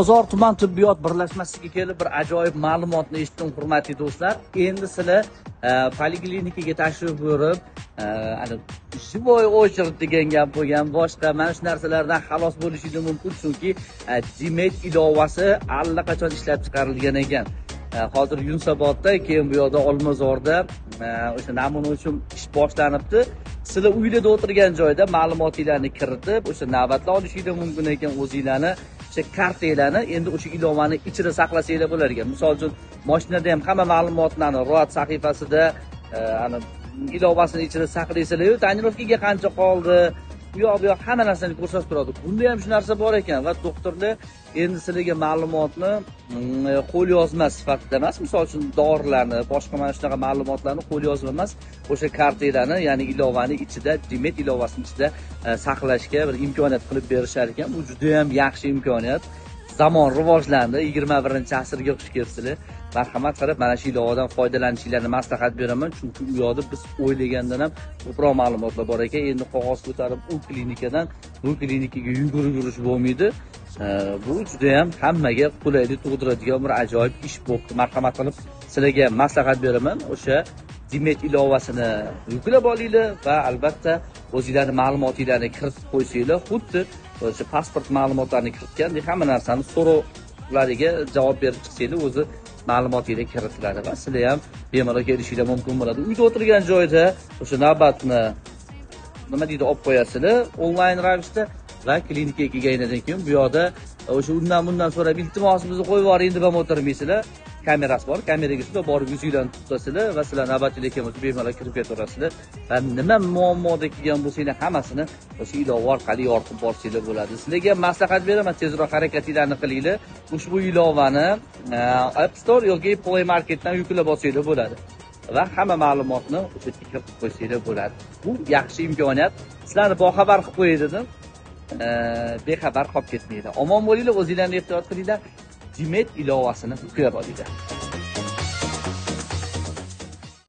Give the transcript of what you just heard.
Bozor tuman tibbiyot birlashmasiga kelib bir ajoyib ma'lumotni eshitdim, hurmatli do'stlar. Endi sizlar poliklinikaga tashrif buyurib, живой очередь degan gap bo'lgan, boshqa mana shu narsalardan xalos bo'lishingiz mumkin, chunki Dimet ilovasi allaqachon ishlab chiqarilgan ekan. Hozir Yunusobodda, keyin bu yoqda Olmazorda o'sha namuna uchun ish boshlanibdi. Sizlar uyda o'tirgan joyda ma'lumotlarni kiritib, o'sha navbatlar olishingiz mumkin ekan, o'zingizlarni o'sha kartalarni endi o'sha ilovani ichida saqlasanglar bo'lar ekan. Misol uchun, mashinada ham hamma ma'lumotlarni ro'yxat sahifasida ilovasini ichida saqlaysizlar-yu, tonirovkaga qancha qoldi, bu yoq hamma narsani ko'rsatib turadi. Bunda ham shu narsa bor ekan va doktorlar endi sizlarga ma'lumotni qo'lyozma sifatida emas, misol uchun dorilarni, boshqa mana shunaqa ma'lumotlarni qo'lyozma emas, o'sha kartalarni, ya'ni ilovani ichida, Dimet ilovasining ichida saqlashga bir imkoniyat qilib berishar ekan. Bu juda ham yaxshi imkoniyat. Zamon rivojlandi, 21-asrga xush kelibsizlar. Marhamat qilib mana shu ilovadan foydalanishingizni maslahat beraman, chunki u yoqda biz o'ylagandan ham ko'proq ma'lumotlar bor ekan. Endi qog'oz ko'tarib u klinikadan bu klinikaga yugurib yurish bo'lmaydi. Bu juda ham hammaga qulaylik tug'diradigan bir ajoyib ish bo'ldi. Marhamat qilib sizlarga maslahat beraman. O'sha Dimet ilovasini yuklab olinglar va albatta o'zingizlarning ma'lumotlarni kiritib qo'ysanglar, xuddi o'sha pasport ma'lumotlarini kiritgandek hamma narsani so'rovlariga javob berib chiqsanglar, o'zi ma'lumotlarga kiritiladi va sizlar ham bemalol kelishinglar mumkin bo'ladi. Uyda o'tirgan joyda o'sha navbatni nima deydi olib qo'yasizlar onlayn ravishda va klinikaga kelgandan keyin bu yoqda o'sha bundan so'rab iltimos bizni qo'yib yuboring deb ham o'tirmaysizlar. Kamerasi bor, kameraga shunday borib yuzinglarni tutasizlar va sizlar navbatchilik kelmasa bemalol kirib ketaverasizlar va nima muammoda kelgan bo'lsanglar hammasini o'sha ilova orqali yoritib borsanglar bo'ladi. Sizlarga maslahat beraman, tezroq harakatinglarni qilinglar. Ushbu ilovani App Store yoki Play Marketdan yuklab olsanglar bo'ladi va hamma ma'lumotni o'sha yerga kiritib qo'ysanglar bo'ladi. Bu yaxshi imkoniyat. Sizlarni boxabar qilib qo'yay dedim. Bexabar qolib ketmaydi. Omon bo'linglar, o'zinglarni ehtiyot qilinglar. Dimet ilovasini yuklab olinglar.